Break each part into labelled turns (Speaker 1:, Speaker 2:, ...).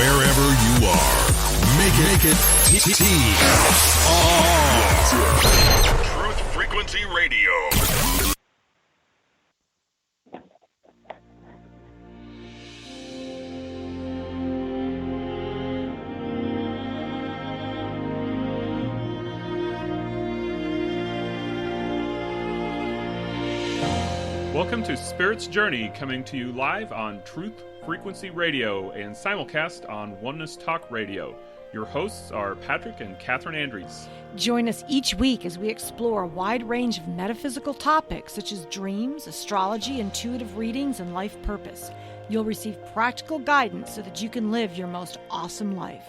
Speaker 1: wherever you are. Make it team on. Truth Frequency Radio.
Speaker 2: Welcome to Spirit's Journey, coming to you live on Truth Frequency Radio and simulcast on Oneness Talk Radio. Your hosts are Patrick and Catherine Andrews.
Speaker 3: Join us each week as we explore a wide range of metaphysical topics such as dreams, astrology, intuitive readings, and life purpose. You'll receive practical guidance so that you can live your most awesome life.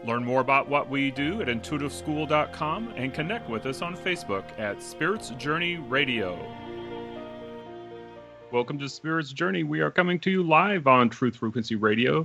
Speaker 2: Learn more about what we do at intuitiveschool.com and connect with us on Facebook at Spirit's Journey Radio. Welcome to Spirit's Journey. We are coming to you live on Truth Frequency Radio.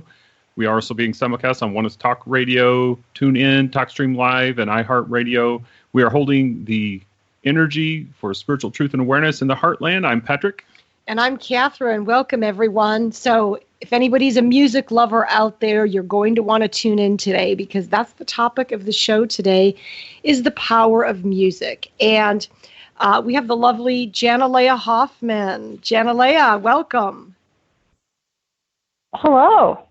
Speaker 2: We are also being simulcast on Oneness Talk Radio, TuneIn, TalkStream Live, and iHeartRadio. We are holding the energy for spiritual truth and awareness in the heartland. I'm Patrick.
Speaker 4: And I'm Catherine. Welcome, everyone. So if anybody's a music lover out there, you're going to want to tune in today, because that's the topic of the show today, is the power of music. And we have the lovely Janalea Hoffman. Janalea, welcome.
Speaker 5: Hello.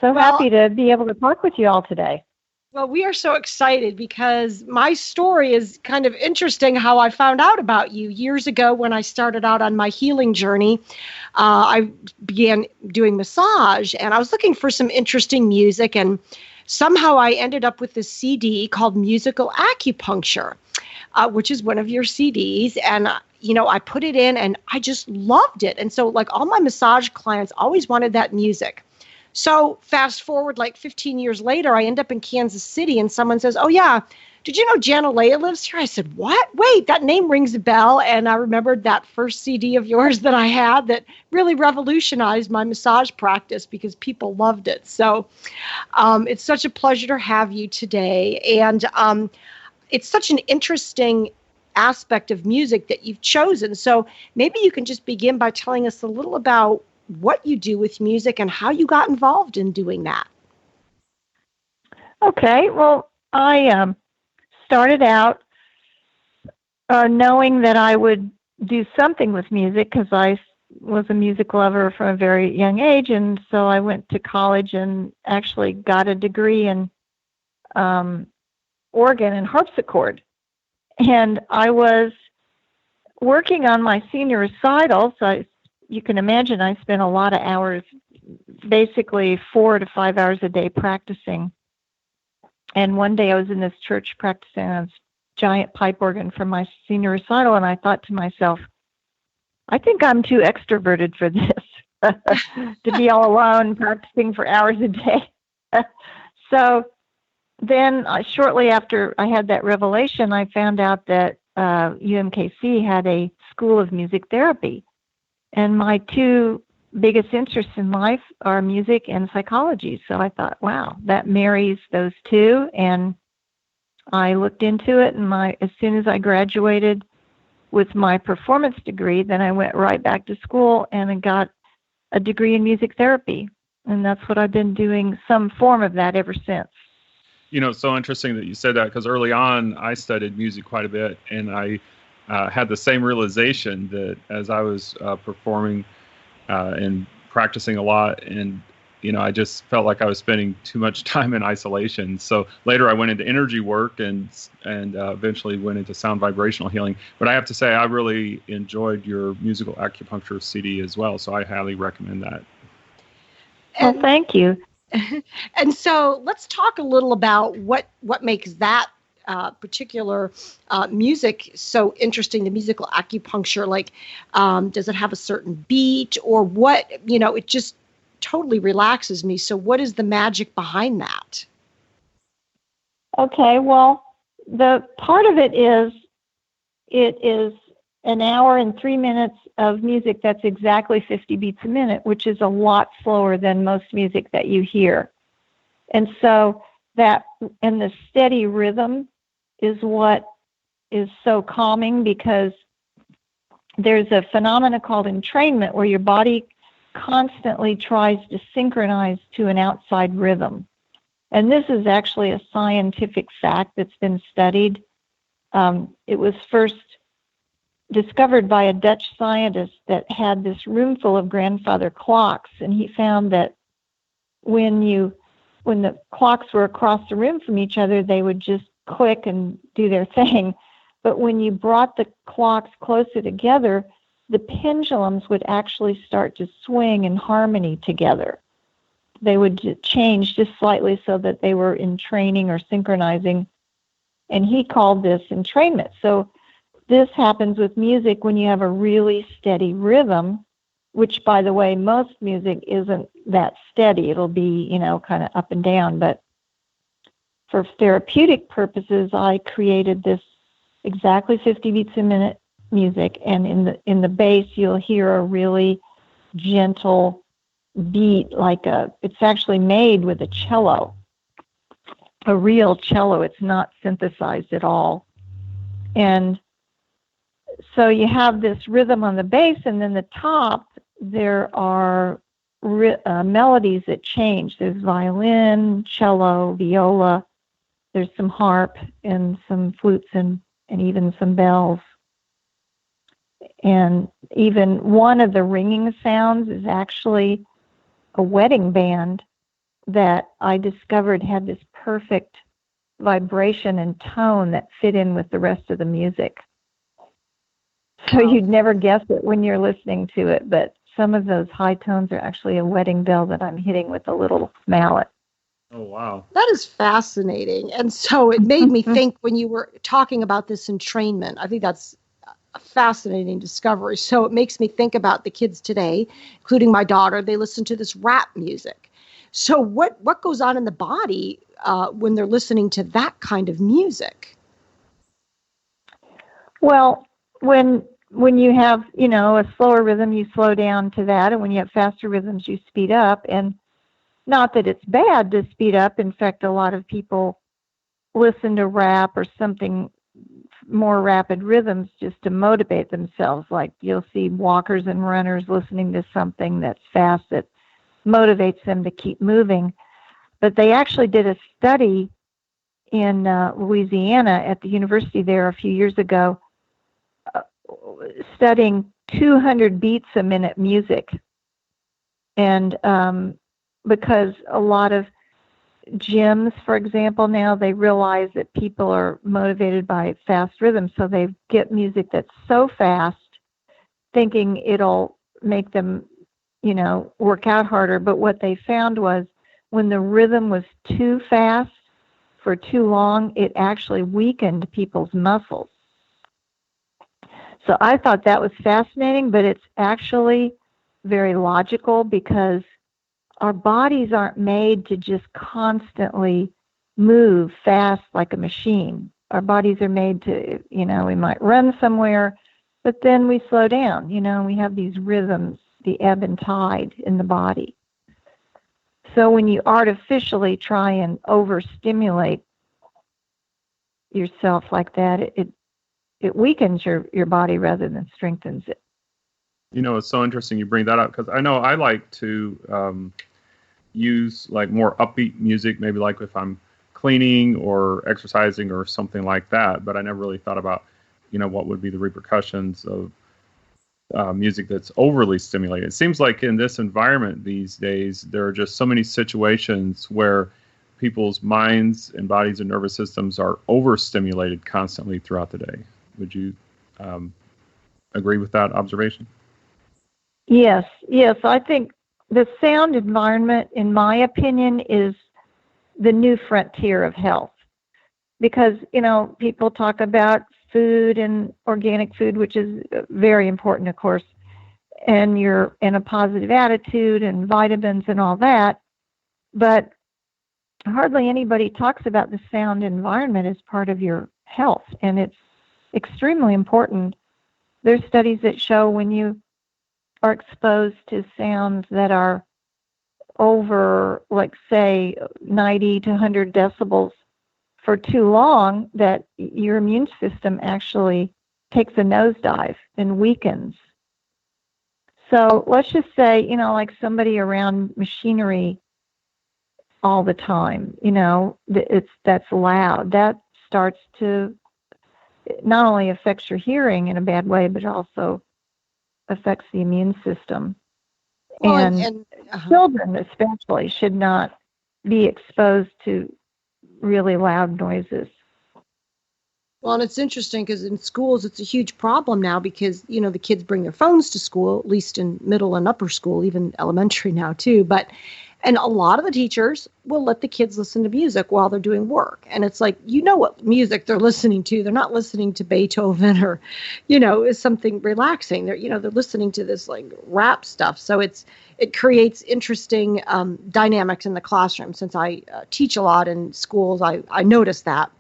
Speaker 5: So happy to be able to talk with you all today.
Speaker 4: Well, we are so excited because my story is kind of interesting how I found out about you. Years ago, when I started out on my healing journey, I began doing massage, and I was looking for some interesting music, and somehow I ended up with this CD called Musical Acupuncture, which is one of your CDs. And, I put it in and I just loved it. And so like all my massage clients always wanted that music. So fast forward like 15 years later, I end up in Kansas City and someone says, "Oh yeah, did you know Janalea lives here?" I said, "What? Wait, that name rings a bell." And I remembered that first CD of yours that I had that really revolutionized my massage practice because people loved it. So it's such a pleasure to have you today. And it's such an interesting aspect of music that you've chosen. So maybe you can just begin by telling us a little about what you do with music and how you got involved in doing that.
Speaker 5: Okay, well, I started out knowing that I would do something with music because I was a music lover from a very young age, and so I went to college and actually got a degree in organ and harpsichord. And I was working on my senior recital, so you can imagine I spent a lot of hours, basically 4 to 5 hours a day practicing. And one day I was in this church practicing on this giant pipe organ for my senior recital, and I thought to myself, I think I'm too extroverted for this, to be all alone practicing for hours a day. So then shortly after I had that revelation, I found out that UMKC had a school of music therapy. And my two biggest interests in life are music and psychology. So I thought, wow, that marries those two. And I looked into it, and as soon as I graduated with my performance degree, then I went right back to school and I got a degree in music therapy. And that's what I've been doing, some form of that ever since.
Speaker 2: It's so interesting that you said that, because early on I studied music quite a bit, and I had the same realization that as I was performing and practicing a lot, and I just felt like I was spending too much time in isolation. So later I went into energy work and eventually went into sound vibrational healing. But I have to say I really enjoyed your musical acupuncture CD as well, so I highly recommend that.
Speaker 5: Well, thank you.
Speaker 4: And so let's talk a little about what makes that particular music so interesting, the musical acupuncture. Like, does it have a certain beat or what? It just totally relaxes me. So what is the magic behind that?
Speaker 5: Okay, well, the part of it is an hour and 3 minutes of music that's exactly 50 beats a minute, which is a lot slower than most music that you hear. And so that, and the steady rhythm is what is so calming, because there's a phenomena called entrainment where your body constantly tries to synchronize to an outside rhythm. And this is actually a scientific fact that's been studied. It was first discovered by a Dutch scientist that had this room full of grandfather clocks, and he found that when the clocks were across the room from each other, they would just click and do their thing. But when you brought the clocks closer together, the pendulums would actually start to swing in harmony together. They would change just slightly so that they were entraining or synchronizing. And he called this entrainment. So this happens with music when you have a really steady rhythm, which, by the way, most music isn't that steady. It'll be, kind of up and down. But for therapeutic purposes, I created this exactly 50 beats a minute music. And in the bass, you'll hear a really gentle beat, it's actually made with a cello, a real cello. It's not synthesized at all. And so you have this rhythm on the bass, and then the top, there are melodies that change. There's violin, cello, viola. There's some harp and some flutes and even some bells. And even one of the ringing sounds is actually a wedding band that I discovered had this perfect vibration and tone that fit in with the rest of the music. So you'd never guess it when you're listening to it, but some of those high tones are actually a wedding bell that I'm hitting with a little mallet.
Speaker 2: Oh, wow.
Speaker 4: That is fascinating. And so it made me think when you were talking about this entrainment, I think that's a fascinating discovery. So it makes me think about the kids today, including my daughter. They listen to this rap music. So what goes on in the body when they're listening to that kind of music?
Speaker 5: Well, when you have, a slower rhythm, you slow down to that. And when you have faster rhythms, you speed up. And not that it's bad to speed up. In fact, a lot of people listen to rap or something more rapid rhythms just to motivate themselves. Like you'll see walkers and runners listening to something that's fast that motivates them to keep moving. But they actually did a study in Louisiana at the university there a few years ago, studying 200 beats a minute music. And because a lot of gyms, for example, now they realize that people are motivated by fast rhythms, so they get music that's so fast, thinking it'll make them, work out harder. But what they found was when the rhythm was too fast for too long, it actually weakened people's muscles. So I thought that was fascinating, but it's actually very logical because our bodies aren't made to just constantly move fast like a machine. Our bodies are made to, we might run somewhere, but then we slow down. We have these rhythms, the ebb and tide in the body. So when you artificially try and overstimulate yourself like that, it weakens your body rather than strengthens it.
Speaker 2: It's so interesting you bring that up because I know I like to use like more upbeat music, maybe like if I'm cleaning or exercising or something like that. But I never really thought about, what would be the repercussions of music that's overly stimulated. It seems like in this environment these days, there are just so many situations where people's minds and bodies and nervous systems are overstimulated constantly throughout the day. Would you agree with that observation?
Speaker 5: Yes. I think the sound environment, in my opinion, is the new frontier of health. Because, people talk about food and organic food, which is very important, of course, and you're in a positive attitude and vitamins and all that. But hardly anybody talks about the sound environment as part of your health, and it's extremely important. There's studies that show when you are exposed to sounds that are over, like, say, 90 to 100 decibels for too long, that your immune system actually takes a nosedive and weakens. So let's just say, like somebody around machinery all the time, that's loud. That starts to not only affects your hearing in a bad way, but also affects the immune system.
Speaker 4: Well,
Speaker 5: And children especially should not be exposed to really loud noises.
Speaker 4: Well, and it's interesting because in schools, it's a huge problem now because, the kids bring their phones to school, at least in middle and upper school, even elementary now too. And a lot of the teachers will let the kids listen to music while they're doing work. And it's like, what music they're listening to. They're not listening to Beethoven or, is something relaxing. They're listening to this like rap stuff. So it creates interesting dynamics in the classroom. Since I teach a lot in schools, I notice that.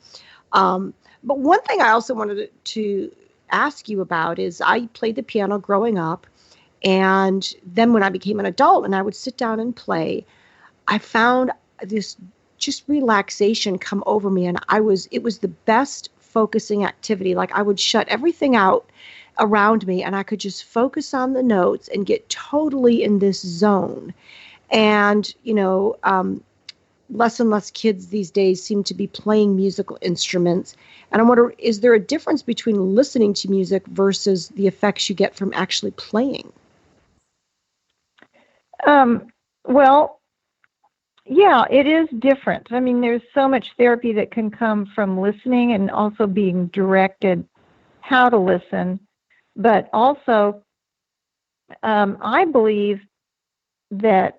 Speaker 4: But one thing I also wanted to ask you about is I played the piano growing up. And then when I became an adult and I would sit down and play, I found this just relaxation come over me. And it was the best focusing activity. Like I would shut everything out around me and I could just focus on the notes and get totally in this zone. And, less and less kids these days seem to be playing musical instruments. And I wonder, is there a difference between listening to music versus the effects you get from actually playing?
Speaker 5: Well, yeah, it is different. I mean, there's so much therapy that can come from listening and also being directed how to listen. But also, I believe that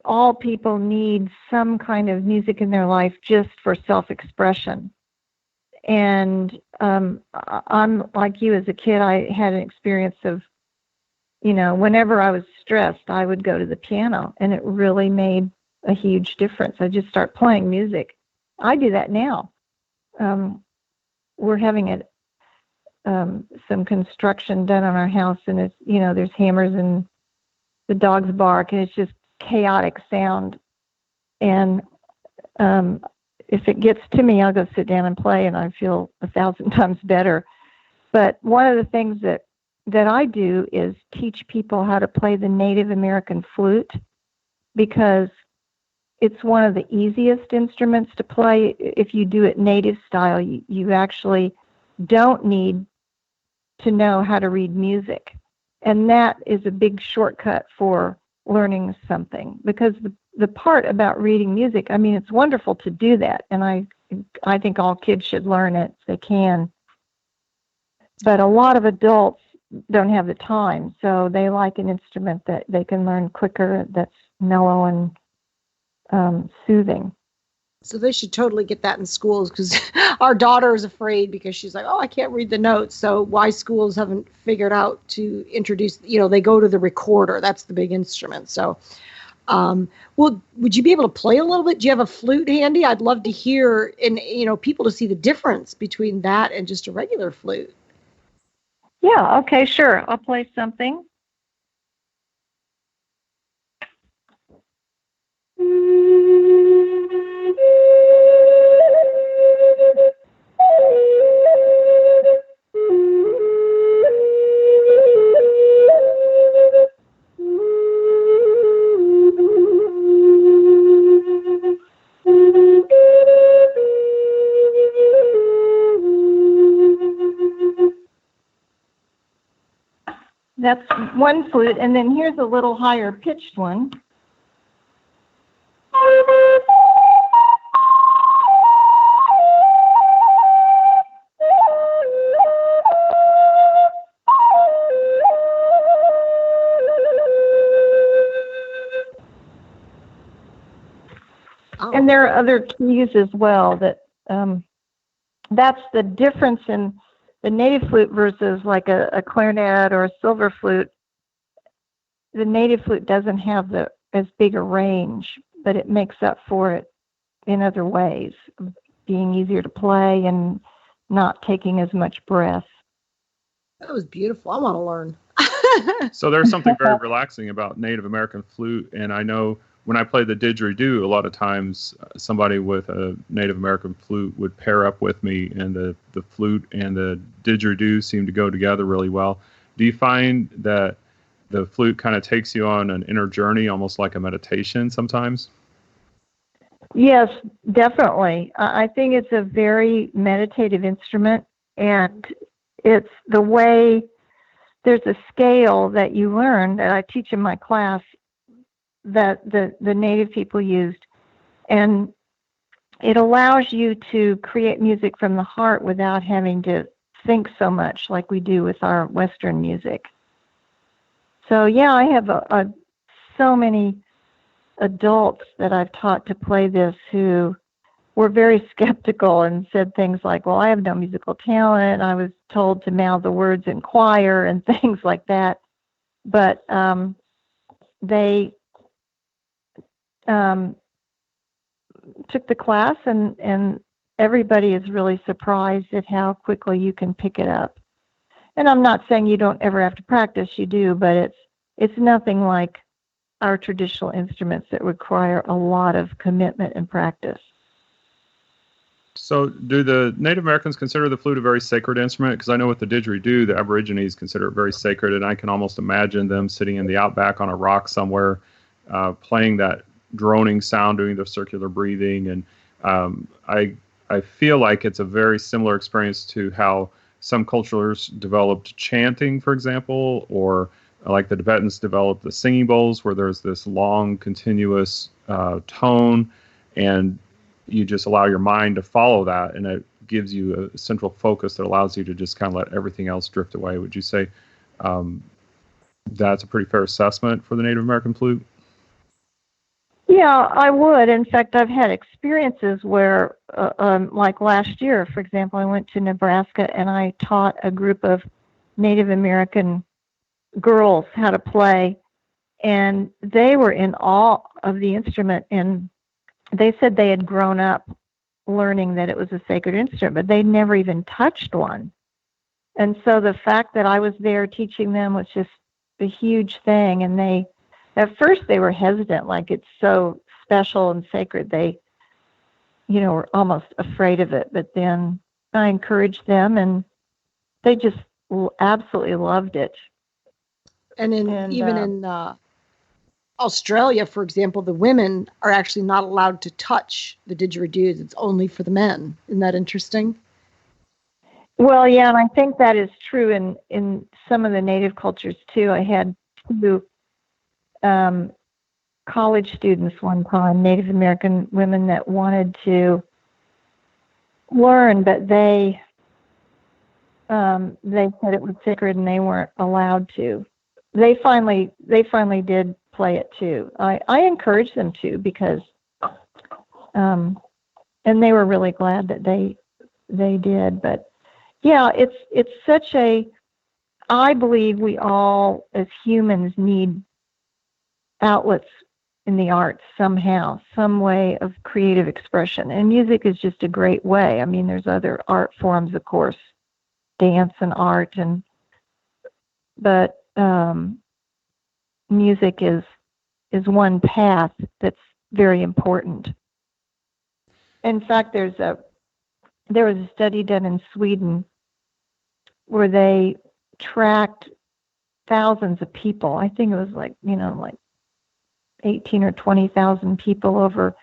Speaker 5: all people need some kind of music in their life just for self-expression. And I'm like you as a kid, I had an experience of, whenever I was stressed, I would go to the piano, and it really made a huge difference. I just start playing music. I do that now. We're having some construction done on our house, and it's, there's hammers and the dogs bark, and it's just chaotic sound. And if it gets to me, I'll go sit down and play, and I feel 1,000 times better. But one of the things that I do is teach people how to play the Native American flute, because it's one of the easiest instruments to play. If you do it native style, you actually don't need to know how to read music. And that is a big shortcut for learning something, because the part about reading music, I mean, it's wonderful to do that, and I think all kids should learn it if they can. But a lot of adults don't have the time, so they like an instrument that they can learn quicker, that's mellow and soothing.
Speaker 4: So they should totally get that in schools, because our daughter is afraid because she's like, I can't read the notes. So why schools haven't figured out to introduce, they go to the recorder. That's the big instrument. So, well, would you be able to play a little bit? Do you have a flute handy? I'd love to hear, and, people to see the difference between that and just a regular flute.
Speaker 5: Yeah, okay, sure. I'll play something. That's one flute, and then here's a little higher pitched one. And there are other keys as well. That's the difference in the native flute versus like a clarinet or a silver flute. The native flute doesn't have as big a range, but it makes up for it in other ways, being easier to play and not taking as much breath.
Speaker 4: That was beautiful. I want to learn.
Speaker 2: So there's something very relaxing about Native American flute, and I know when I play the didgeridoo, a lot of times somebody with a Native American flute would pair up with me, and the flute and the didgeridoo seem to go together really well. Do you find that the flute kind of takes you on an inner journey, almost like a meditation sometimes?
Speaker 5: Yes, definitely. I think it's a very meditative instrument, and it's the way there's a scale that you learn that I teach in my class that the native people used, and it allows you to create music from the heart without having to think so much like we do with our Western music. So yeah, I have so many adults that I've taught to play this who were very skeptical and said things like, well, I have no musical talent. I was told to mouth the words in choir and things like that. But they took the class, and everybody is really surprised at how quickly you can pick it up. And I'm not saying you don't ever have to practice, you do, but it's nothing like our traditional instruments that require a lot of commitment and practice.
Speaker 2: So do the Native Americans consider the flute a very sacred instrument? Because I know with the didgeridoo, the Aborigines consider it very sacred, and I can almost imagine them sitting in the outback on a rock somewhere, playing that droning sound, doing the circular breathing. And I feel like it's a very similar experience to how some cultures developed chanting, for example, or like the Tibetans developed the singing bowls, where there's this long, continuous tone, and you just allow your mind to follow that, and it gives you a central focus that allows you to just kind of let everything else drift away. Would you say that's a pretty fair assessment for the Native American flute?
Speaker 5: Yeah, I would. In fact, I've had experiences where, like last year, for example, I went to Nebraska and I taught a group of Native American girls how to play, and they were in awe of the instrument, and they said they had grown up learning that it was a sacred instrument, but they'd never even touched one. And so the fact that I was there teaching them was just a huge thing. And at first they were hesitant, like it's so special and sacred. They, were almost afraid of it. But then I encouraged them, and they just absolutely loved it.
Speaker 4: And in Australia, for example, the women are actually not allowed to touch the didgeridoos. It's only for the men. Isn't that interesting?
Speaker 5: Well, yeah, and I think that is true in some of the native cultures, too. I had two college students one time, Native American women that wanted to learn, but they said it was sacred and they weren't allowed to. They finally did play it too. I encouraged them to, because and they were really glad that they did. But yeah, it's such I believe we all as humans need outlets in the arts somehow, some way of creative expression, and music is just a great way. I mean, there's other art forms, of course, dance and art, but music is one path that's very important. In fact, there was a study done in Sweden where they tracked thousands of people. I think it was like 18 or 20,000 people over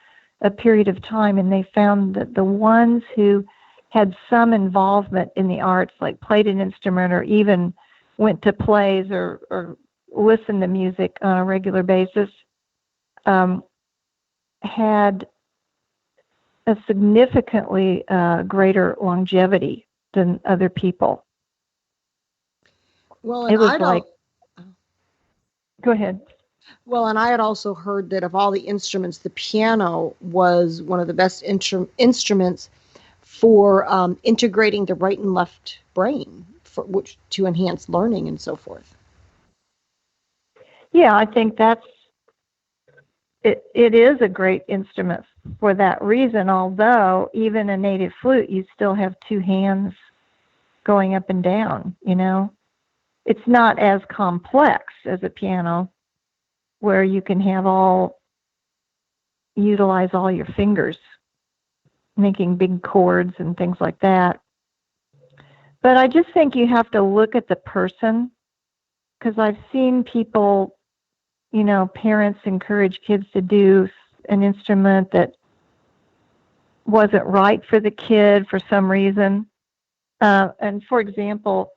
Speaker 5: a period of time, and they found that the ones who had some involvement in the arts, like played an instrument or even went to plays or listened to music on a regular basis, had a significantly greater longevity than other people.
Speaker 4: Well,
Speaker 5: it was go ahead.
Speaker 4: Well, and I had also heard that of all the instruments, the piano was one of the best instruments for integrating the right and left brain, to enhance learning and so forth.
Speaker 5: Yeah, I think it is a great instrument for that reason, although even a native flute, you still have two hands going up and down, It's not as complex as a piano, where you can utilize all your fingers, making big chords and things like that. But I just think you have to look at the person because I've seen people, parents encourage kids to do an instrument that wasn't right for the kid for some reason. And for example,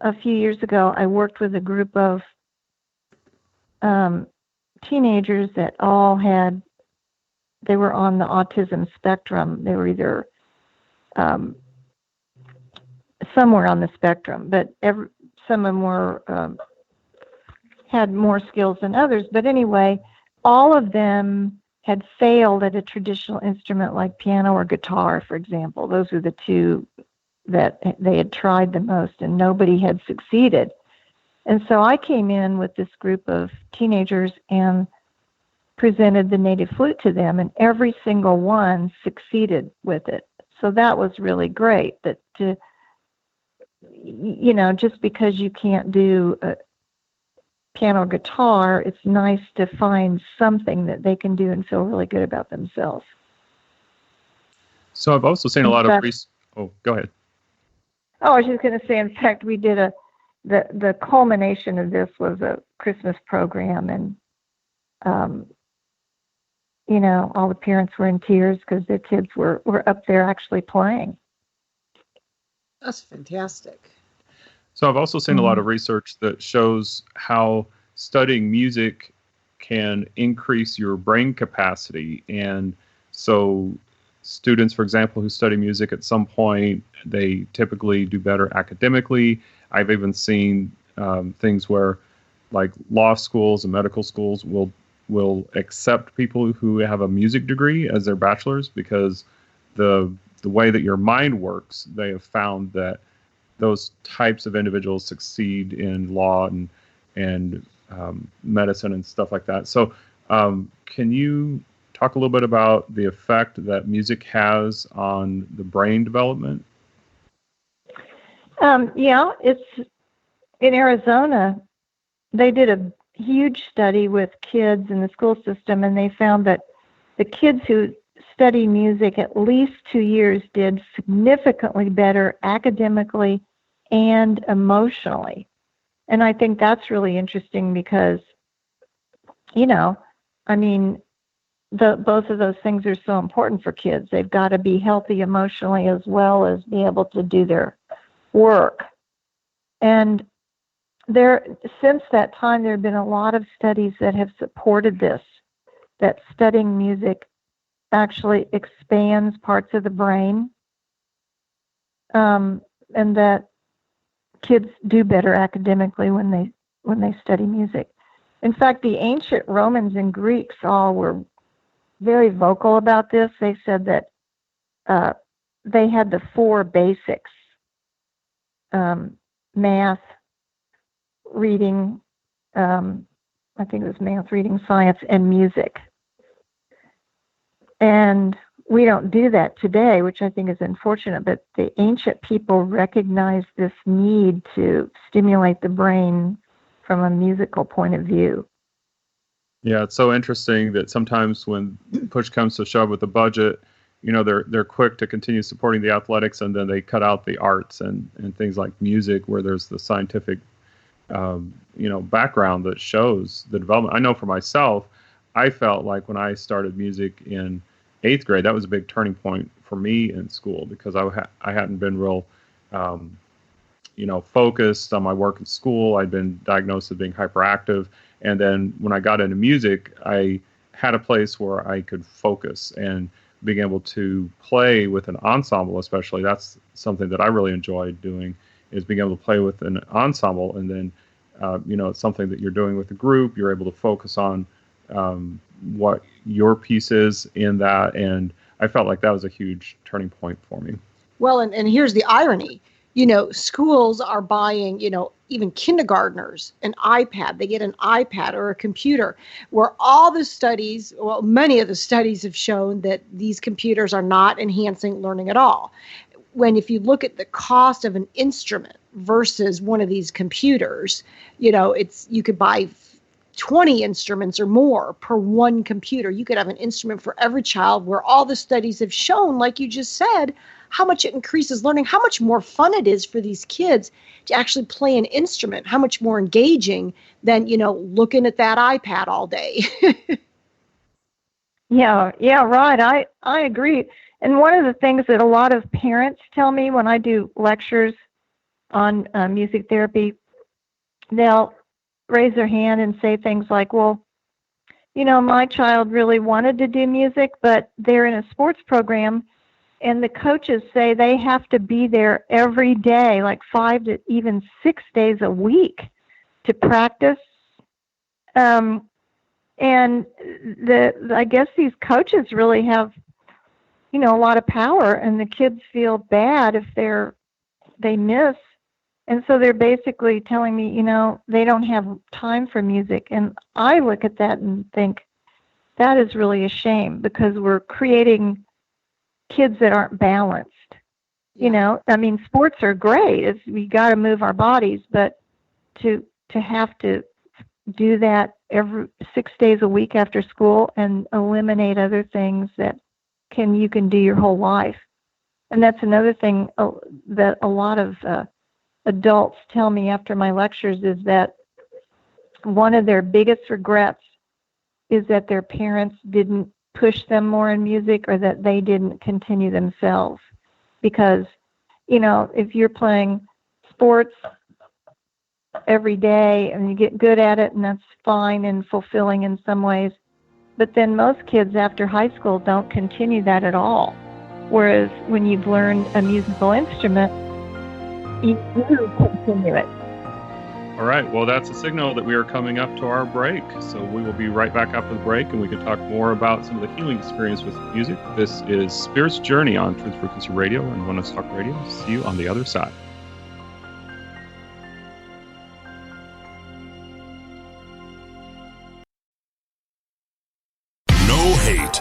Speaker 5: a few years ago, I worked with a group of teenagers that all they were on the autism spectrum. They were either somewhere on the spectrum, but some of them were had more skills than others. But anyway, all of them had failed at a traditional instrument like piano or guitar, for example. Those were the two that they had tried the most, and nobody had succeeded. And so I came in with this group of teenagers and presented the native flute to them, and every single one succeeded with it. So that was really great. That just because you can't do a piano or guitar, it's nice to find something that they can do and feel really good about themselves.
Speaker 2: So I've also seen a lot of Oh, go ahead.
Speaker 5: Oh, I was just going to say, in fact, we did the culmination of this was a Christmas program, and all the parents were in tears because their kids were up there actually playing.
Speaker 4: That's fantastic.
Speaker 2: So I've also seen a lot of research that shows how studying music can increase your brain capacity. And so students, for example, who study music at some point, they typically do better academically. I've even seen things where, like, law schools and medical schools will accept people who have a music degree as their bachelor's, because the way that your mind works, they have found that those types of individuals succeed in law and medicine and stuff like that. So can you talk a little bit about the effect that music has on the brain development?
Speaker 5: Yeah, it's in Arizona. They did a huge study with kids in the school system, and they found that the kids who study music at least 2 years did significantly better academically and emotionally. And I think that's really interesting because, both of those things are so important for kids. They've got to be healthy emotionally as well as be able to do their work. And since that time, there have been a lot of studies that have supported this, that studying music actually expands parts of the brain, and that kids do better academically when they study music. In fact, the ancient Romans and Greeks all were very vocal about this. They said that they had the 4 basics: math, reading, I think it was math, reading, science, and music. And we don't do that today, which I think is unfortunate, but the ancient people recognized this need to stimulate the brain from a musical point of view.
Speaker 2: Yeah, it's so interesting that sometimes when push comes to shove with the budget, they're quick to continue supporting the athletics, and then they cut out the arts and things like music, where there's the scientific background that shows the development. I know for myself, I felt like when I started music in 8th grade, that was a big turning point for me in school, because I hadn't been real, focused on my work in school. I'd been diagnosed as being hyperactive. And then when I got into music, I had a place where I could focus, and being able to play with an ensemble, especially, that's something that I really enjoyed doing, is being able to play with an ensemble. And then, it's something that you're doing with a group. You're able to focus on what your piece is in that. And I felt like that was a huge turning point for me.
Speaker 4: Well, and here's the irony. Schools are buying, even kindergartners, an iPad. They get an iPad or a computer, where many of the studies have shown that these computers are not enhancing learning at all. If you look at the cost of an instrument versus one of these computers, you could buy 20 instruments or more per one computer. You could have an instrument for every child, where all the studies have shown, like you just said, how much it increases learning, how much more fun it is for these kids to actually play an instrument, how much more engaging than, looking at that iPad all day.
Speaker 5: Yeah, right. I agree. And one of the things that a lot of parents tell me when I do lectures on music therapy, they'll raise their hand and say things like, well, my child really wanted to do music, but they're in a sports program, and the coaches say they have to be there every day, like 5 to even 6 days a week to practice. And I guess these coaches really have, a lot of power, and the kids feel bad if they miss. And so they're basically telling me, they don't have time for music. And I look at that and think that is really a shame, because we're creating kids that aren't balanced. Sports are great. We got to move our bodies, but to have to do that every 6 days a week after school and eliminate other things that you can do your whole life. And that's another thing that a lot of adults tell me after my lectures, is that one of their biggest regrets is that their parents didn't push them more in music, or that they didn't continue themselves. Because, if you're playing sports every day and you get good at it, and that's fine and fulfilling in some ways, but then most kids after high school don't continue that at all. Whereas when you've learned a musical instrument, you do continue it.
Speaker 2: All right. Well, that's a signal that we are coming up to our break. So we will be right back after the break, and we can talk more about some of the healing experience with music. This is Spirit's Journey on Truth Frequency Radio and Oneness Talk Radio. See you on the other side.
Speaker 1: No hate,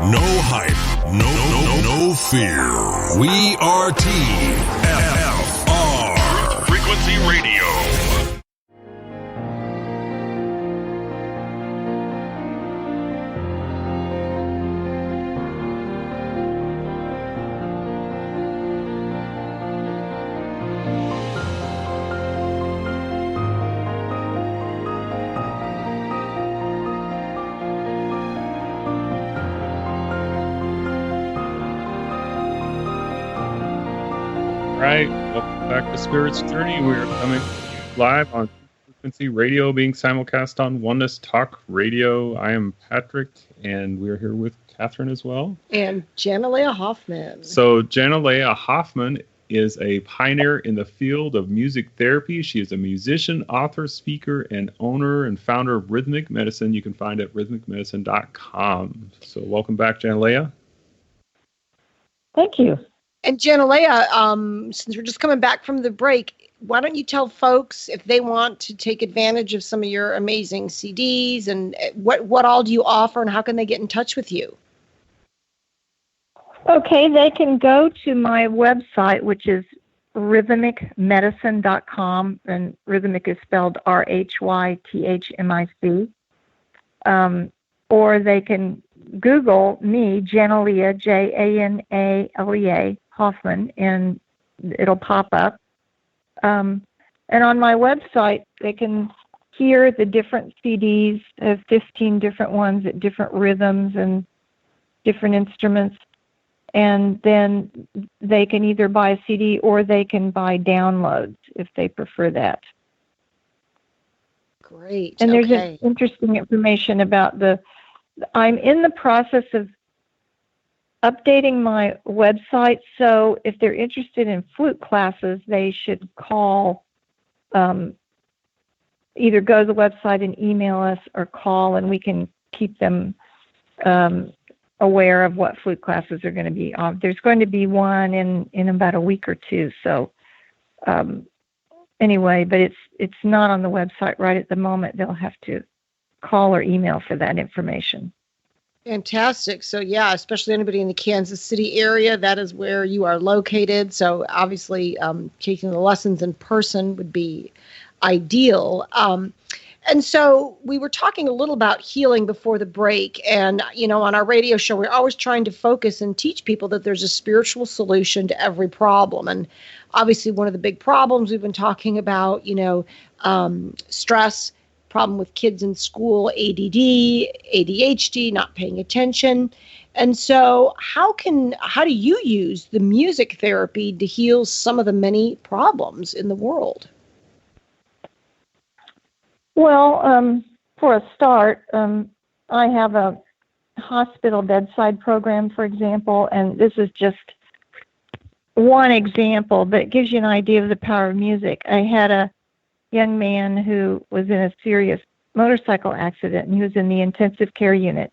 Speaker 1: no hype, no fear. We are TFR Frequency Radio.
Speaker 2: Right. Welcome back to Spirit's Journey. We are coming live on Frequency Radio, being simulcast on Oneness Talk Radio. I am Patrick, and we're here with Catherine as well.
Speaker 4: And Janalea Hoffman.
Speaker 2: So Janalea Hoffman is a pioneer in the field of music therapy. She is a musician, author, speaker, and owner and founder of Rhythmic Medicine. You can find it at rhythmicmedicine.com. So welcome back, Janalea.
Speaker 5: Thank you.
Speaker 4: And Janalea, since we're just coming back from the break, why don't you tell folks if they want to take advantage of some of your amazing CDs, and what all do you offer, and how can they get in touch with you?
Speaker 5: Okay, they can go to my website, which is rhythmicmedicine.com, and rhythmic is spelled RHYTHMIC. Or they can Google me, Janalea, Janalea Hoffman, and it'll pop up. And on my website, they can hear the different CDs, 15 different ones at different rhythms and different instruments. And then they can either buy a CD or they can buy downloads if they prefer that.
Speaker 4: Great.
Speaker 5: And there's interesting information about I'm in the process of updating my website, so if they're interested in flute classes, they should call, either go to the website and email us, or call, and we can keep them aware of what flute classes are going to be on. There's going to be one in about a week or two, so anyway, but it's not on the website right at the moment. They'll have to call or email for that information.
Speaker 4: Fantastic. So yeah, especially anybody in the Kansas City area, that is where you are located. So obviously taking the lessons in person would be ideal. And so we were talking a little about healing before the break. And, on our radio show, we're always trying to focus and teach people that there's a spiritual solution to every problem. And obviously, one of the big problems we've been talking about, stress, problem with kids in school, ADD, ADHD, not paying attention. And so how do you use the music therapy to heal some of the many problems in the world?
Speaker 5: Well, for a start, I have a hospital bedside program, for example, and this is just one example, but it gives you an idea of the power of music. I had a young man who was in a serious motorcycle accident, and he was in the intensive care unit.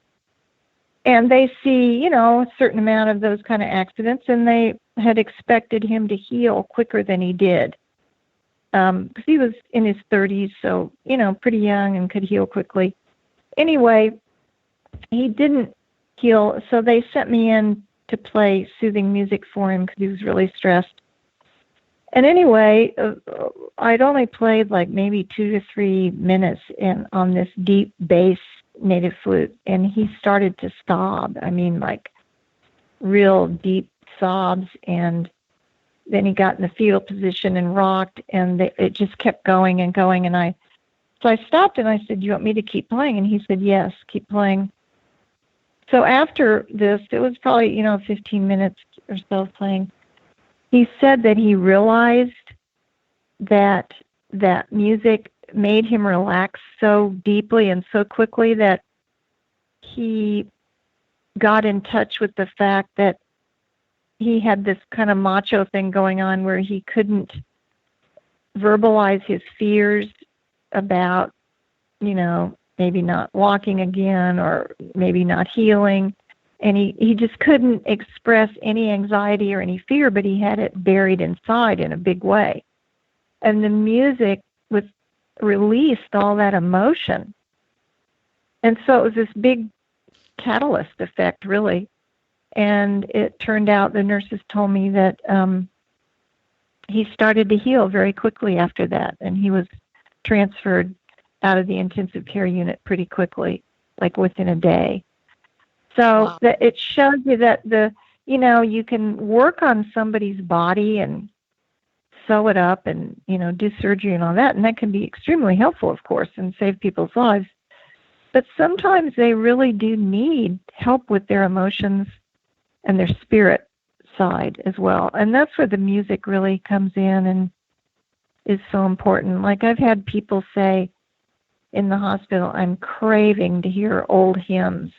Speaker 5: And they see, a certain amount of those kind of accidents, and they had expected him to heal quicker than he did. Because he was in his 30s, so, pretty young and could heal quickly. Anyway, he didn't heal, so they sent me in to play soothing music for him because he was really stressed. And anyway, I'd only played like maybe 2 to 3 minutes on this deep bass native flute, and he started to sob. I mean, like real deep sobs, and then he got in the fetal position and rocked, and it just kept going and going. And so I stopped and I said, "Do you want me to keep playing?" And he said, "Yes, keep playing." So after this, it was probably, 15 minutes or so of playing. He said that he realized that music made him relax so deeply and so quickly that he got in touch with the fact that he had this kind of macho thing going on where he couldn't verbalize his fears about, maybe not walking again or maybe not healing. And he just couldn't express any anxiety or any fear, but he had it buried inside in a big way. And the music released all that emotion. And so it was this big catalyst effect, really. And it turned out, the nurses told me that he started to heal very quickly after that. And he was transferred out of the intensive care unit pretty quickly, like within a day. So
Speaker 4: wow.
Speaker 5: That it shows you that you can work on somebody's body and sew it up and, do surgery and all that. And that can be extremely helpful, of course, and save people's lives. But sometimes they really do need help with their emotions and their spirit side as well. And that's where the music really comes in and is so important. Like I've had people say in the hospital, "I'm craving to hear old hymns."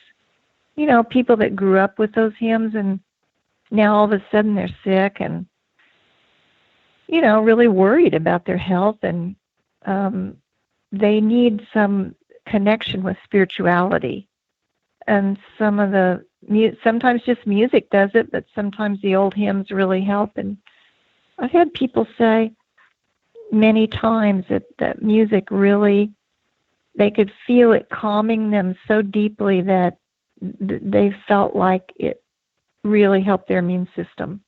Speaker 5: People that grew up with those hymns, and now all of a sudden they're sick and, really worried about their health, and they need some connection with spirituality. And some of sometimes just music does it, but sometimes the old hymns really help. And I've had people say many times that music really, they could feel it calming them so deeply that they felt like it really helped their immune system.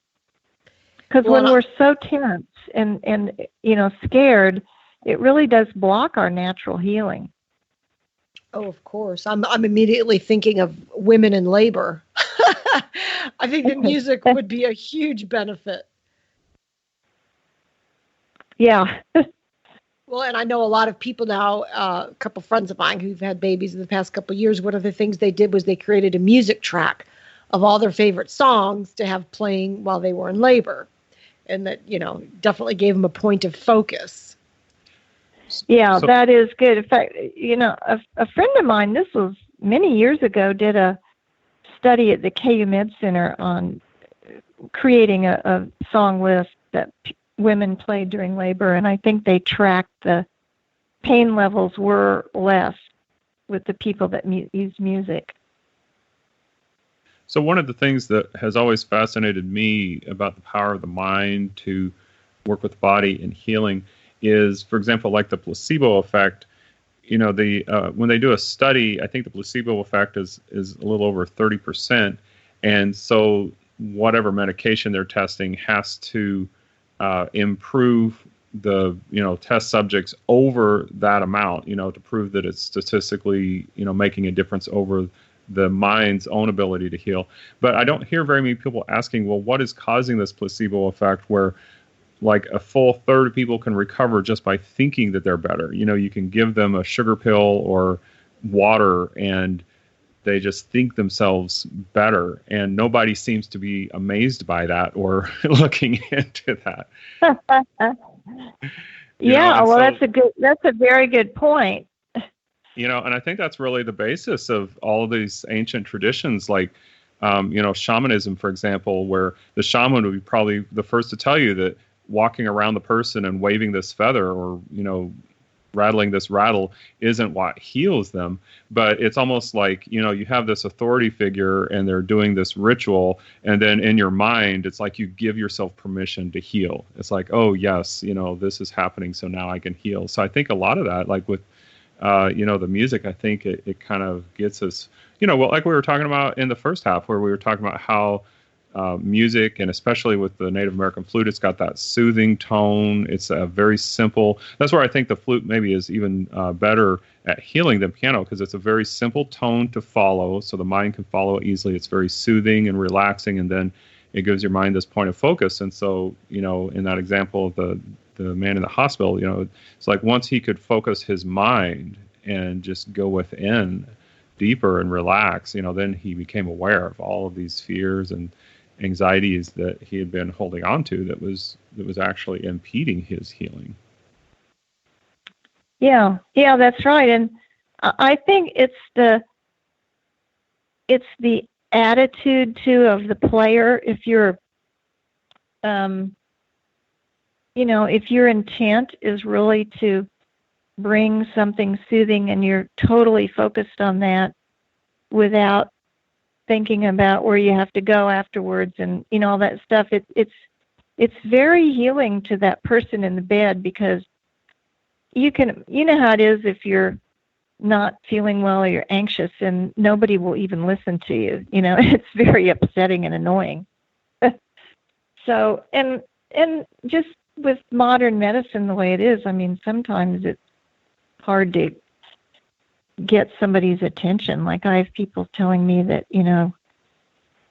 Speaker 5: Because when we're so tense and scared, it really does block our natural healing.
Speaker 4: Oh, of course. I'm immediately thinking of women in labor. I think that music would be a huge benefit.
Speaker 5: Yeah.
Speaker 4: Well, and I know a lot of people now, a couple friends of mine who've had babies in the past couple of years, one of the things they did was they created a music track of all their favorite songs to have playing while they were in labor. And that, definitely gave them a point of focus.
Speaker 5: Yeah, that is good. In fact, a friend of mine, this was many years ago, did a study at the KU Med Center on creating a song list that women played during labor, and I think they tracked the pain levels were less with the people that used music.
Speaker 2: So one of the things that has always fascinated me about the power of the mind to work with the body and healing is, for example, like the placebo effect. When they do a study, I think the placebo effect is a little over 30%, and so whatever medication they're testing has to improve the test subjects over that amount, to prove that it's statistically making a difference over the mind's own ability to heal. But I don't hear very many people asking, well, what is causing this placebo effect where like a full third of people can recover just by thinking that they're better? You can give them a sugar pill or water and they just think themselves better, and nobody seems to be amazed by that or looking into that.
Speaker 5: Yeah, well, that's a very good point.
Speaker 2: And I think that's really the basis of all of these ancient traditions, like, shamanism, for example, where the shaman would be probably the first to tell you that walking around the person and waving this feather or, rattling this rattle isn't what heals them. But it's almost like, you have this authority figure and they're doing this ritual. And then in your mind, it's like you give yourself permission to heal. It's like, oh, yes, this is happening, so now I can heal. So I think a lot of that, like with the music, I think it kind of gets us, well, like we were talking about in the first half, where we were talking about how music, and especially with the Native American flute, it's got that soothing tone. It's a very simple. That's where I think the flute maybe is even better at healing than piano, because it's a very simple tone to follow, so the mind can follow it easily. It's very soothing and relaxing, and then it gives your mind this point of focus. And so, in that example of the man in the hospital, it's like once he could focus his mind and just go within deeper and relax, then he became aware of all of these fears and anxieties that he had been holding on to that was actually impeding his healing.
Speaker 5: Yeah, that's right. And I think it's the attitude too of the player. If you're if your intent is really to bring something soothing and you're totally focused on that without thinking about where you have to go afterwards and all that stuff, it's very healing to that person in the bed, because you know how it is if you're not feeling well or you're anxious and nobody will even listen to you. It's very upsetting and annoying. So and just with modern medicine the way it is, I mean, sometimes it's hard to get somebody's attention. Like I have people telling me that,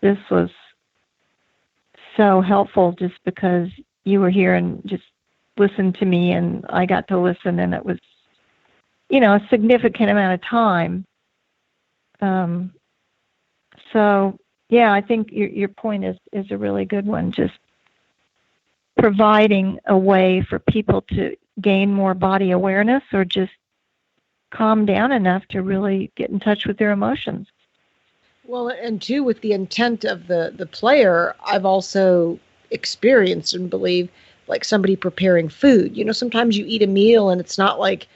Speaker 5: this was so helpful just because you were here and just listened to me and I got to listen, and it was, a significant amount of time. So yeah, I think your point is a really good one. Just providing a way for people to gain more body awareness or just calm down enough to really get in touch with their emotions.
Speaker 4: Well, and too, with the intent of the player, I've also experienced and believe like somebody preparing food. Sometimes you eat a meal and it's not like,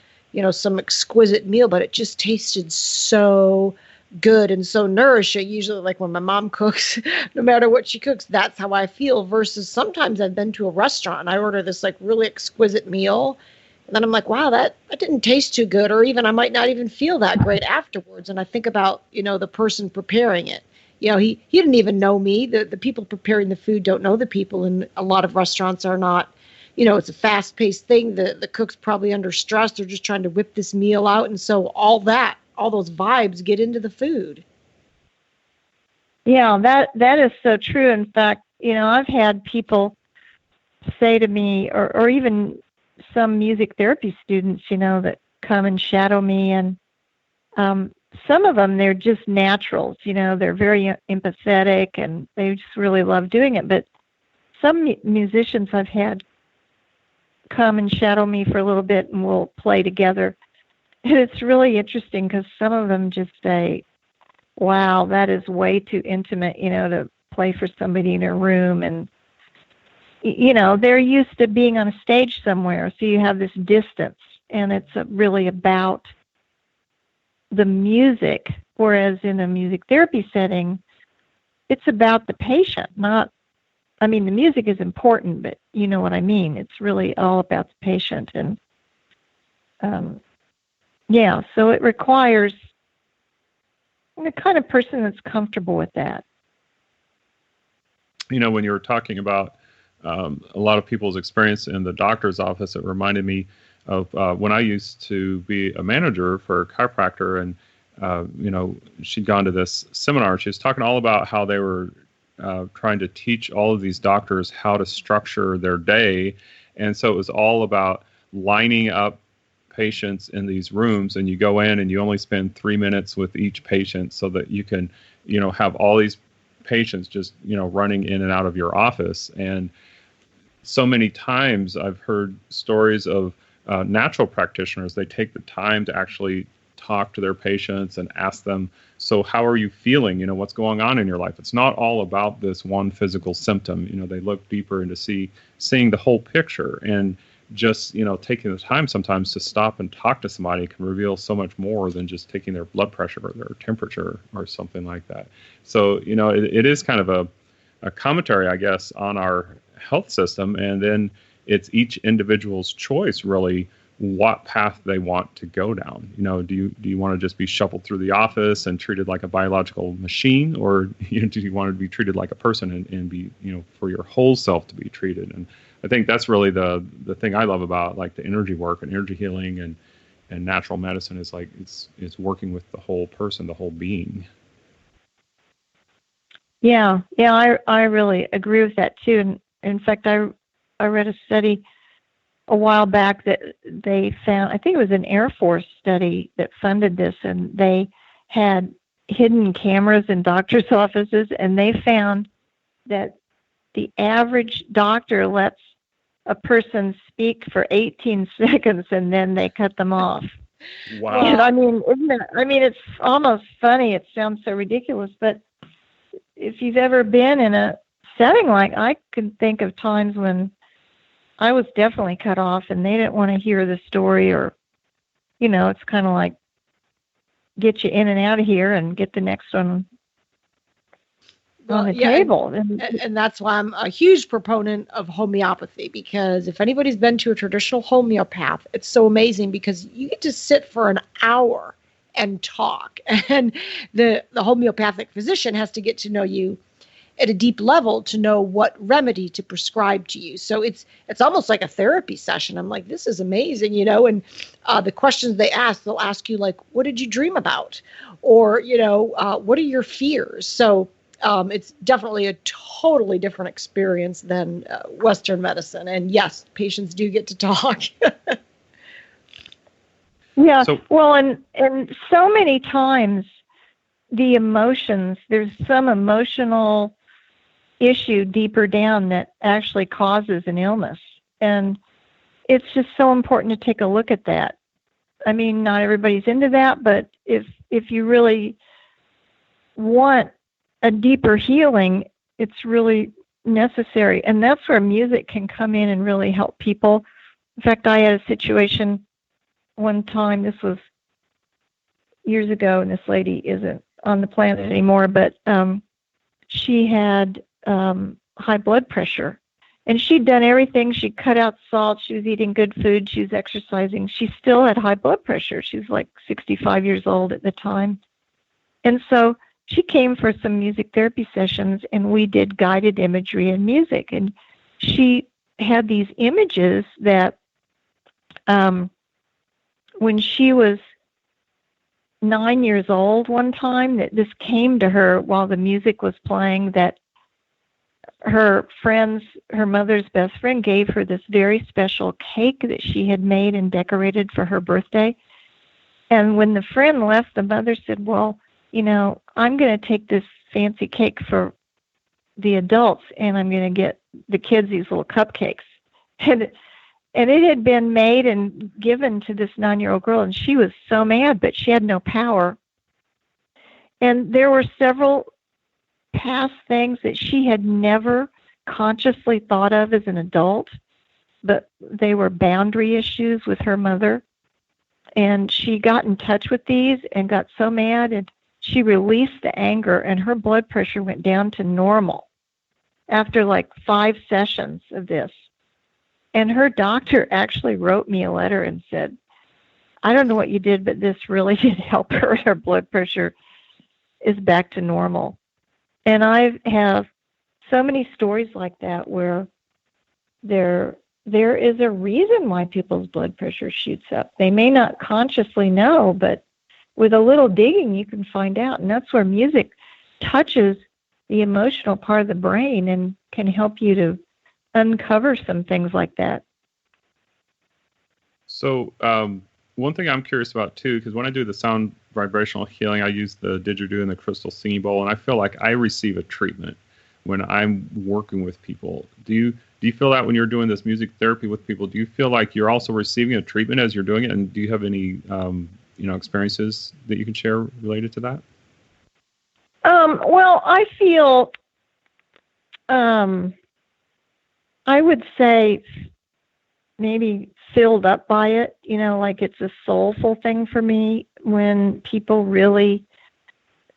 Speaker 4: some exquisite meal, but it just tasted so good and so nourishing. Usually like when my mom cooks, no matter what she cooks, that's how I feel, versus sometimes I've been to a restaurant and I order this like really exquisite meal. And then I'm like, wow, that didn't taste too good, or even I might not even feel that great afterwards. And I think about, the person preparing it. He didn't even know me. The people preparing the food don't know the people. And a lot of restaurants are not, it's a fast-paced thing. The cook's probably under stress. They're just trying to whip this meal out. And so all those vibes get into the food.
Speaker 5: Yeah, that is so true. In fact, I've had people say to me, or even some music therapy students, that come and shadow me, and some of them, they're just naturals, they're very empathetic and they just really love doing it. But some musicians I've had come and shadow me for a little bit and we'll play together. And it's really interesting because some of them just say, wow, that is way too intimate, to play for somebody in a room. And they're used to being on a stage somewhere, so you have this distance, and it's really about the music, whereas in a music therapy setting, it's about the patient, not, the music is important, but you know what I mean. It's really all about the patient. And, so it requires the kind of person that's comfortable with that.
Speaker 2: When you were talking about a lot of people's experience in the doctor's office. It reminded me of when I used to be a manager for a chiropractor, and she'd gone to this seminar. She was talking all about how they were trying to teach all of these doctors how to structure their day, and so it was all about lining up patients in these rooms, and you go in and you only spend 3 minutes with each patient so that you can have all these patients just running in and out of your office. And so many times I've heard stories of natural practitioners. They take the time to actually talk to their patients and ask them, so how are you feeling? What's going on in your life? It's not all about this one physical symptom. They look deeper into seeing the whole picture, and just taking the time sometimes to stop and talk to somebody can reveal so much more than just taking their blood pressure or their temperature or something like that. So it is kind of a commentary, I guess, on our health system, and then it's each individual's choice really what path they want to go down. Do you want to just be shuffled through the office and treated like a biological machine, or do you want to be treated like a person and be for your whole self to be treated? And I think that's really the thing I love about like the energy work and energy healing and natural medicine is like it's working with the whole person, the whole being.
Speaker 5: Yeah, I really agree with that too. And in fact, I read a study a while back that they found, I think it was an Air Force study that funded this, and they had hidden cameras in doctors' offices, and they found that the average doctor lets a person speak for 18 seconds and then they cut them off.
Speaker 2: Wow.
Speaker 5: And it's almost funny. It sounds so ridiculous, but if you've ever been in a setting like, I can think of times when I was definitely cut off and they didn't want to hear the story, or, it's kind of like, get you in and out of here and get the next one on the table.
Speaker 4: And that's why I'm a huge proponent of homeopathy, because if anybody's been to a traditional homeopath, it's so amazing because you get to sit for an hour and talk, and the homeopathic physician has to get to know you at a deep level to know what remedy to prescribe to you. So it's almost like a therapy session. I'm like, this is amazing, and the questions they ask, they'll ask you like, what did you dream about? Or, what are your fears? So it's definitely a totally different experience than Western medicine. And yes, patients do get to talk.
Speaker 5: Yeah. Well, and so many times the emotions, there's some emotional issue deeper down that actually causes an illness. And it's just so important to take a look at that. I mean, not everybody's into that, but if you really want a deeper healing, it's really necessary. And that's where music can come in and really help people. In fact, I had a situation one time, this was years ago, and this lady isn't on the planet anymore, but she had high blood pressure. And she'd done everything. She cut out salt. She was eating good food. She was exercising. She still had high blood pressure. She was like 65 years old at the time. And so she came for some music therapy sessions, and we did guided imagery and music. And she had these images that when she was 9 years old one time, that this came to her while the music was playing, that her mother's best friend gave her this very special cake that she had made and decorated for her birthday. And when the friend left, the mother said, well, I'm going to take this fancy cake for the adults, and I'm going to get the kids these little cupcakes. And it had been made and given to this 9-year-old girl, and she was so mad, but she had no power. And there were several past things that she had never consciously thought of as an adult, but they were boundary issues with her mother. And she got in touch with these and got so mad, and she released the anger, and her blood pressure went down to normal after like 5 sessions of this. And her doctor actually wrote me a letter and said, I don't know what you did, but this really did help her. Her blood pressure is back to normal. And I have so many stories like that where there is a reason why people's blood pressure shoots up. They may not consciously know, but with a little digging, you can find out. And that's where music touches the emotional part of the brain and can help you to uncover some things like that.
Speaker 2: So one thing I'm curious about too, because when I do the sound vibrational healing, I use the didgeridoo and the crystal singing bowl, and I feel like I receive a treatment when I'm working with people. Do you feel that when you're doing this music therapy with people? Do you feel like you're also receiving a treatment as you're doing it? And do you have any experiences that you can share related to that?
Speaker 5: Well, I feel I would say maybe filled up by it, like it's a soulful thing for me when people really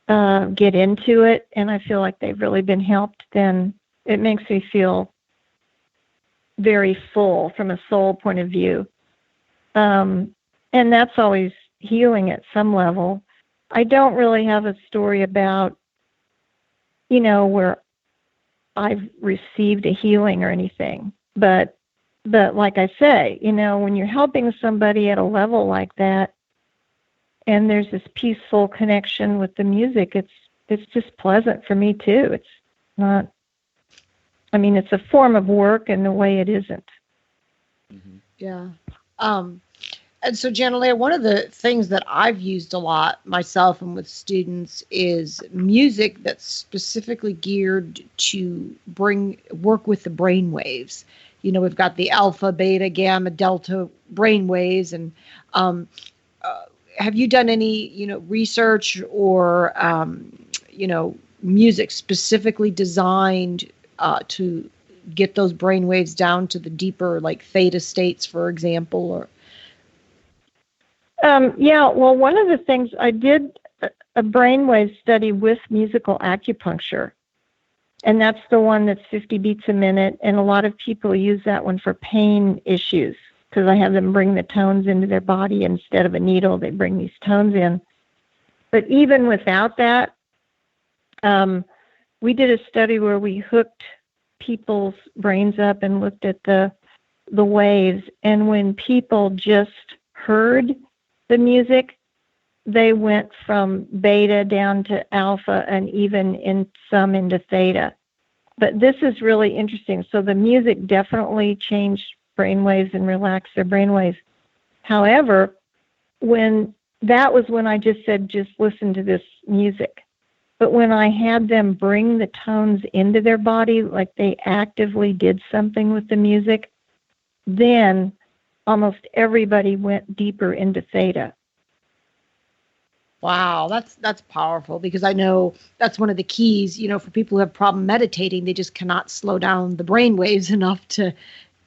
Speaker 5: get into it and I feel like they've really been helped, then it makes me feel very full from a soul point of view. And that's always healing at some level. I don't really have a story about, where I've received a healing or anything. But like I say, when you're helping somebody at a level like that, and there's this peaceful connection with the music, it's just pleasant for me too. It's not, it's a form of work in the way it isn't.
Speaker 2: Mm-hmm.
Speaker 4: Yeah. And so, Janalea, one of the things that I've used a lot myself and with students is music that's specifically geared to work with the brain waves. We've got the alpha, beta, gamma, delta brain waves. And have you done any, research or, music specifically designed to get those brain waves down to the deeper, like theta states, for example? Or
Speaker 5: yeah, well, one of the things I did a brainwave study with musical acupuncture, and that's the one that's 50 beats a minute, and a lot of people use that one for pain issues because I have them bring the tones into their body instead of a needle. They bring these tones in. But even without that, we did a study where we hooked people's brains up and looked at the waves, and when people just heard the music, they went from beta down to alpha and even in some into theta. But this is really interesting. So the music definitely changed brainwaves and relaxed their brainwaves. However, when I just said, just listen to this music. But when I had them bring the tones into their body, like they actively did something with the music, then almost everybody went deeper into theta.
Speaker 4: wow, that's powerful, because I know that's one of the keys, for people who have problem meditating. They just cannot slow down the brain waves enough to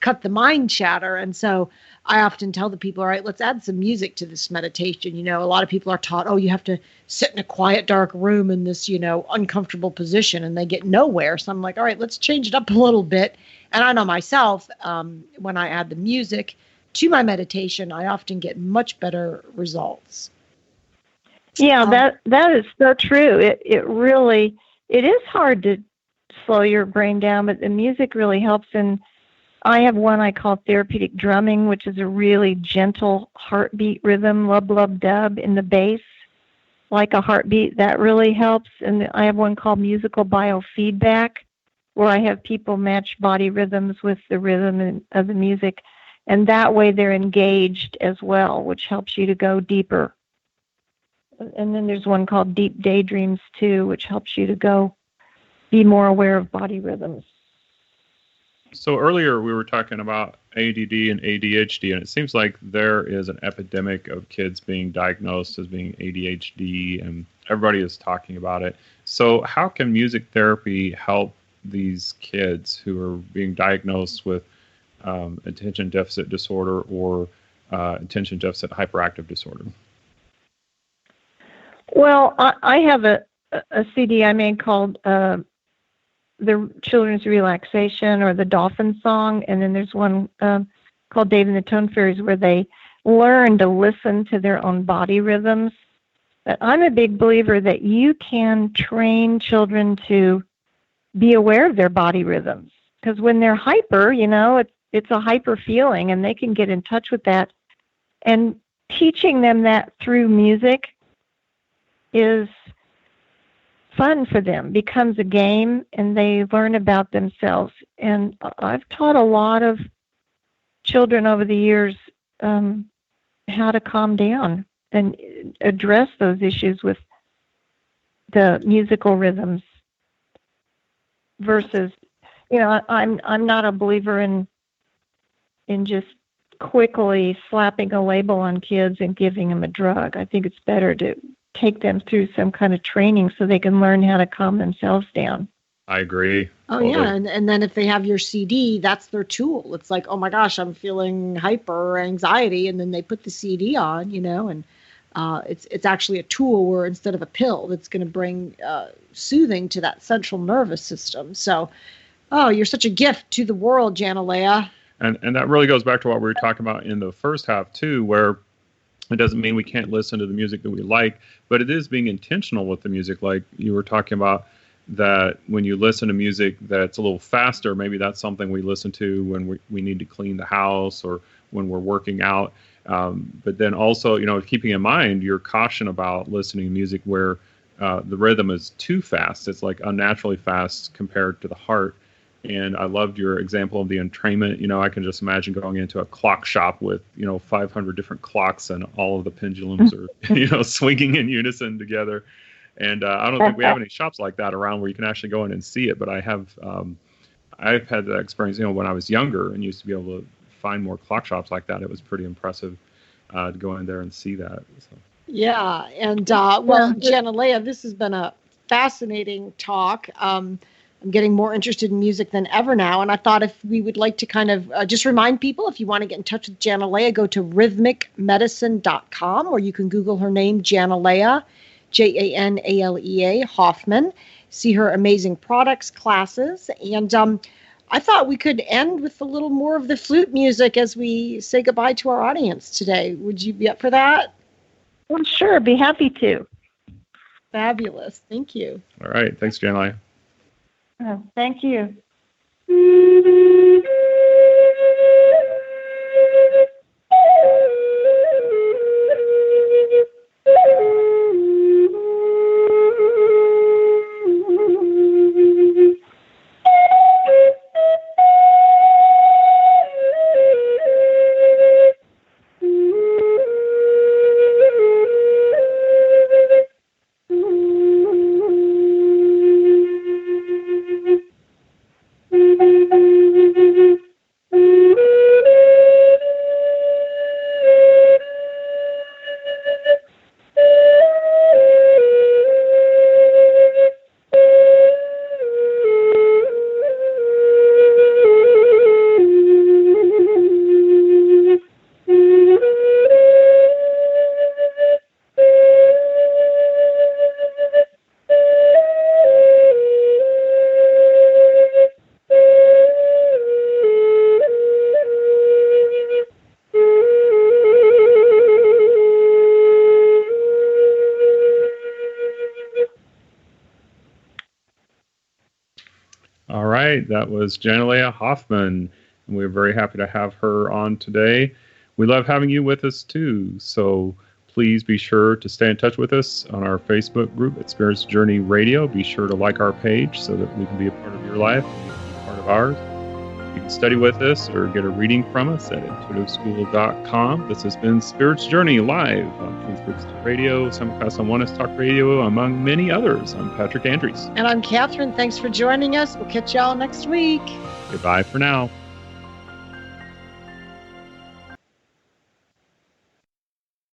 Speaker 4: cut the mind chatter. And so I often tell the people, all right, let's add some music to this meditation. A lot of people are taught, you have to sit in a quiet, dark room in this, uncomfortable position, and they get nowhere. So I'm like, all right, let's change it up a little bit. And I know myself, when I add the music to my meditation, I often get much better results.
Speaker 5: Yeah, that is so true. It is hard to slow your brain down, but the music really helps. And I have one I call therapeutic drumming, which is a really gentle heartbeat rhythm, lub lub dub in the bass, like a heartbeat. That really helps. And I have one called musical biofeedback, where I have people match body rhythms with the rhythm of the music. And that way they're engaged as well, which helps you to go deeper. And then there's one called Deep Daydreams too, which helps you to be more aware of body rhythms.
Speaker 2: So earlier we were talking about ADD and ADHD, and it seems like there is an epidemic of kids being diagnosed as being ADHD, and everybody is talking about it. So how can music therapy help these kids who are being diagnosed with attention deficit disorder or attention deficit hyperactive disorder?
Speaker 5: Well, I have a CD I made called the Children's Relaxation, or the Dolphin Song, and then there's one called Dave and the Tone Fairies, where they learn to listen to their own body rhythms. But I'm a big believer that you can train children to be aware of their body rhythms, because when they're hyper, it's a hyper feeling, and they can get in touch with that. And teaching them that through music is fun for them, becomes a game, and they learn about themselves. And I've taught a lot of children over the years how to calm down and address those issues with the musical rhythms versus, I'm not a believer in just quickly slapping a label on kids and giving them a drug. I think it's better to take them through some kind of training so they can learn how to calm themselves down.
Speaker 2: I agree.
Speaker 4: Oh,
Speaker 2: Totally.
Speaker 4: yeah. And then if they have your CD, that's their tool. It's like, oh, my gosh, I'm feeling hyper or anxiety. And then they put the CD on, and it's actually a tool where instead of a pill that's going to bring soothing to that central nervous system. So, you're such a gift to the world, Janalea.
Speaker 2: And that really goes back to what we were talking about in the first half, too, where it doesn't mean we can't listen to the music that we like, but it is being intentional with the music. Like you were talking about, that when you listen to music that's a little faster, maybe that's something we listen to when we need to clean the house or when we're working out. But then also, keeping in mind your caution about listening to music where the rhythm is too fast. It's like unnaturally fast compared to the heart. And I loved your example of the entrainment. I can just imagine going into a clock shop with, 500 different clocks and all of the pendulums are, swinging in unison together. And I don't think we have any shops like that around where you can actually go in and see it. But I have, I've had that experience, when I was younger and used to be able to find more clock shops like that. It was pretty impressive to go in there and see that. So.
Speaker 4: Yeah. And Janalea, this has been a fascinating talk. I'm getting more interested in music than ever now. And I thought if we would like to kind of just remind people, if you want to get in touch with Janalea, go to rhythmicmedicine.com, or you can Google her name, Janalea, Janalea Hoffman. See her amazing products, classes. And I thought we could end with a little more of the flute music as we say goodbye to our audience today. Would you be up for that?
Speaker 5: Well, sure. Be happy to.
Speaker 4: Fabulous. Thank you.
Speaker 2: All right. Thanks, Janalea.
Speaker 5: Thank you.
Speaker 2: All right, that was Janalea Hoffman, and we're very happy to have her on today. We love having you with us too, so please be sure to stay in touch with us on our Facebook group at Spirits Journey Radio. Be sure to like our page so that we can be a part of your life and you can be a part of ours. You can study with us or get a reading from us at intuitiveschool.com. This has been Spirits Journey live on Truth Roots Radio, Simulcast on Oneness Talk Radio, among many others. I'm Patrick Andrews.
Speaker 4: And I'm Catherine. Thanks for joining us. We'll catch y'all next week.
Speaker 2: Goodbye for now.